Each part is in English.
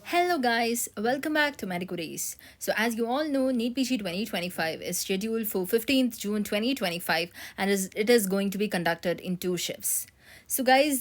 Hello guys, welcome back to Medico Days. So as you all know, Neetpg 2025 is scheduled for 15th June 2025 and it is going to be conducted in two shifts. So guys,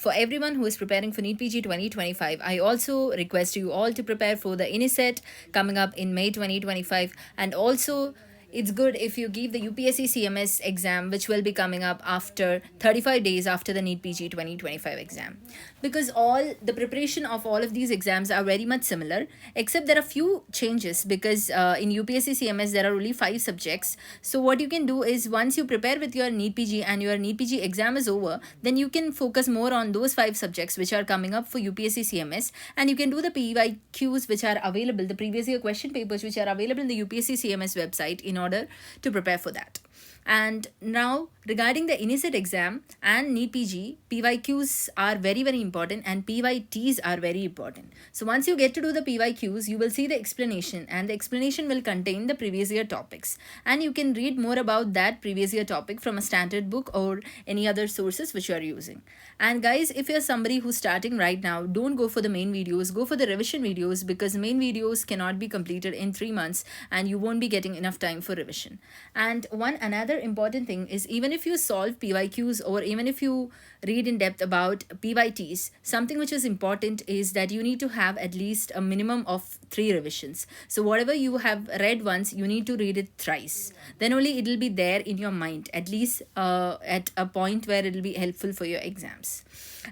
for everyone who is preparing for Neetpg 2025, I also request you all to prepare for the INISET coming up in May 2025, and also it's good if you give the UPSC CMS exam, which will be coming up after 35 days after the NEET PG 2025 exam. Because all the preparation of all of these exams are very much similar, except there are few changes because in UPSC CMS there are only 5 subjects. So what you can do is once you prepare with your NEET PG and your NEET PG exam is over, then you can focus more on those 5 subjects which are coming up for UPSC CMS, and you can do the PYQs which are available, the previous year question papers which are available in the UPSC CMS website in order to prepare for that. And now, regarding the INISET exam and NEET PG, PYQs are very important and PYTs are very important. So once you get to do the PYQs, you will see the explanation, and the explanation will contain the previous year topics. And you can read more about that previous year topic from a standard book or any other sources which you are using. And guys, if you're somebody who's starting right now, don't go for the main videos, go for the revision videos, because main videos cannot be completed in 3 months and you won't be getting enough time for revision. And one another important thing is, even if you solve PYQs or even if you read in depth about PYTs, something which is important is that you need to have at least a minimum of 3 revisions. So whatever you have read once, you need to read it thrice. Then only it will be there in your mind, at least at a point where it will be helpful for your exams.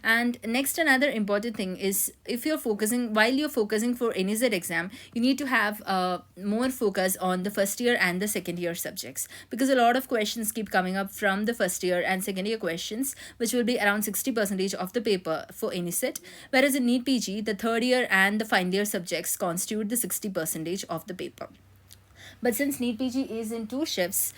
And next, another important thing is, if you're focusing while you're focusing for any Z exam, you need to have more focus on the first year and the second year subjects, because a lot of questions keep coming up from the first year and second year questions, which will be around 60% of the paper for any set, whereas in NEET PG, the third year and the final year subjects constitute the 60% of the paper. But since NEET PG is in two shifts,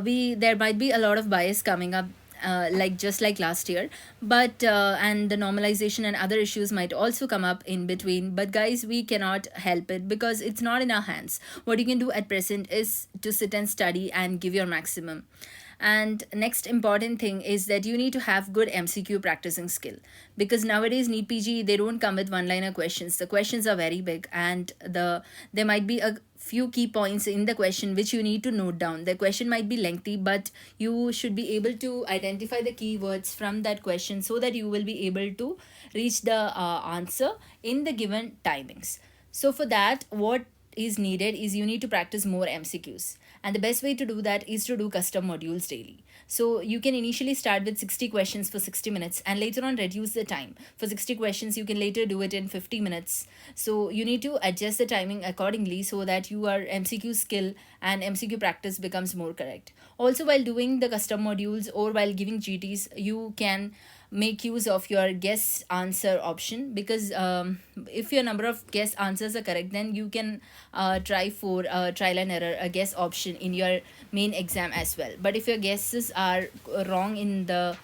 we there might be a lot of bias coming up, like just like last year, but and the normalization and other issues might also come up in between. But guys, we cannot help it because it's not in our hands. What you can do at present is to sit and study and give your maximum. And next important thing is that you need to have good MCQ practicing skill, because nowadays NEET PG, they don't come with one liner questions. The questions are very big, and there might be a few key points in the question which you need to note down. The question might be lengthy, but you should be able to identify the keywords from that question so that you will be able to reach the answer in the given timings. So for that, what is needed is you need to practice more MCQs, and the best way to do that is to do custom modules daily. So you can initially start with 60 questions for 60 minutes and later on reduce the time. For 60 questions, you can later do it in 50 minutes. So you need to adjust the timing accordingly so that your MCQ skill and MCQ practice becomes more correct. Also, while doing the custom modules or while giving GTs, you can make use of your guess answer option, because if your number of guess answers are correct, then you can try for trial and error a guess option in your main exam as well. But if your guesses are wrong in the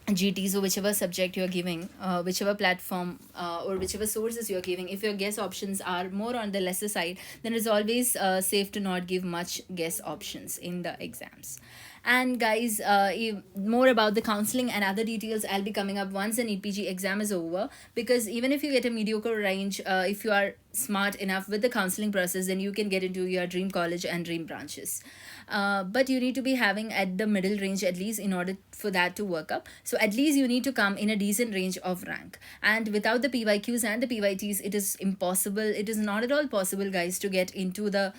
GTs or whichever subject you're giving, whichever platform or whichever sources you're giving, if your guess options are more on the lesser side, then it's always safe to not give much guess options in the exams. And guys, more about the counseling and other details, I'll be coming up once the NEET PG exam is over, because even if you get a mediocre range, if you are smart enough with the counseling process, then you can get into your dream college and dream branches. But you need to be having at the middle range at least in order for that to work up. So at least you need to come in a decent range of rank. And without the PYQs and the PYTs, it is impossible. It is not at all possible, guys, to get into the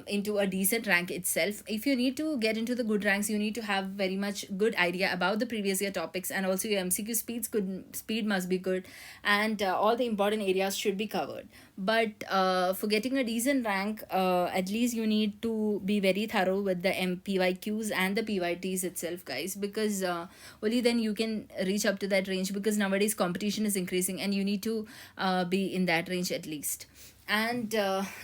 into a decent rank itself. If you need to get into the good ranks, you need to have very much good idea about the previous year topics, and also your MCQ speed must be good, and all the important areas should be covered. But for getting a decent rank, at least you need to be very thorough with the PYQs and the PYTs itself, guys, because only then you can reach up to that range, because nowadays competition is increasing and you need to be in that range at least. And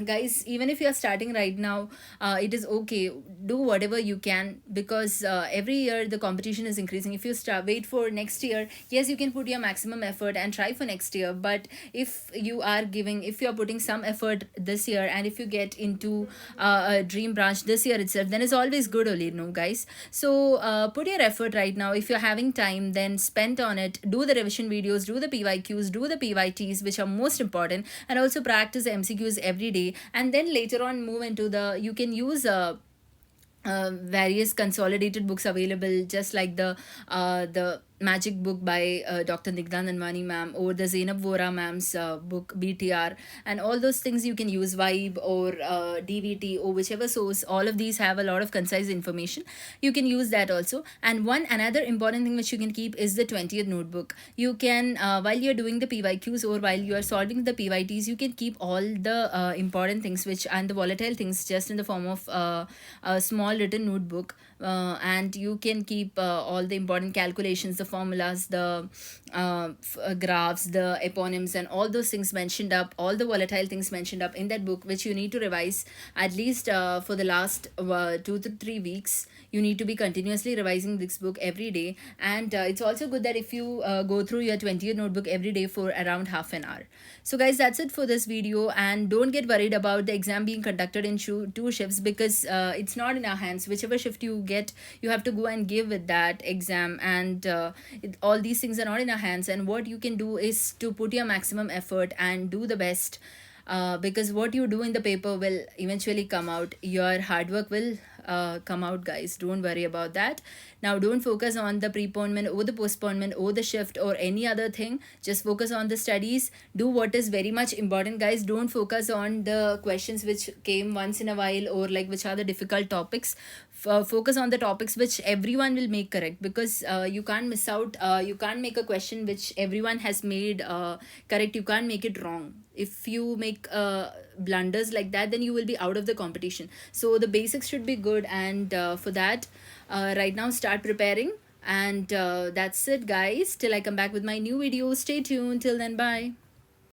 guys, even if you're starting right now, it is okay, do whatever you can, because every year the competition is increasing. If you start wait for next year, yes, you can put your maximum effort and try for next year, but if you're putting some effort this year, and if you get into a dream branch this year itself, then it's always good only, no guys. So put your effort right now. If you're having time, then spend on it. Do the revision videos, do the PYQs, do the PYTs, which are most important, and also practice MCQs every day. And then later on move into the, you can use various consolidated books available, just like the magic book by Dr. Nigdan Nanwani ma'am, or the Zainab Vora ma'am's book BTR, and all those things you can use, Vibe or DVT or whichever source. All of these have a lot of concise information. You can use that also. And one another important thing which you can keep is the 20th notebook. You can while you're doing the PYQs or while you are solving the PYTs, you can keep all the important things which and the volatile things just in the form of a small written notebook, and you can keep all the important calculations, the formulas, the graphs, the eponyms, and all those things mentioned up, all the volatile things mentioned up in that book, which you need to revise at least for the last 2 to 3 weeks. You need to be continuously revising this book every day. And it's also good that if you go through your 20th notebook every day for around half an hour. So guys, that's it for this video, and don't get worried about the exam being conducted in two shifts, because it's not in our hands. Whichever shift you get, you have to go and give with that exam, and all these things are not in our hands. And what you can do is to put your maximum effort and do the best, because what you do in the paper will eventually come out. Your hard work will come out, guys. Don't worry about that. Now, don't focus on the preponement or the postponement or the shift or any other thing. Just focus on the studies. Do what is very much important, guys. Don't focus on the questions which came once in a while, or like which are the difficult topics. Focus on the topics which everyone will make correct, because you can't miss out. You can't make a question which everyone has made correct. You can't make it wrong. If you make blunders like that, then you will be out of the competition. So the basics should be good, and for that, right now start preparing. And that's it, guys. Till I come back with my new video, stay tuned. Till then, bye.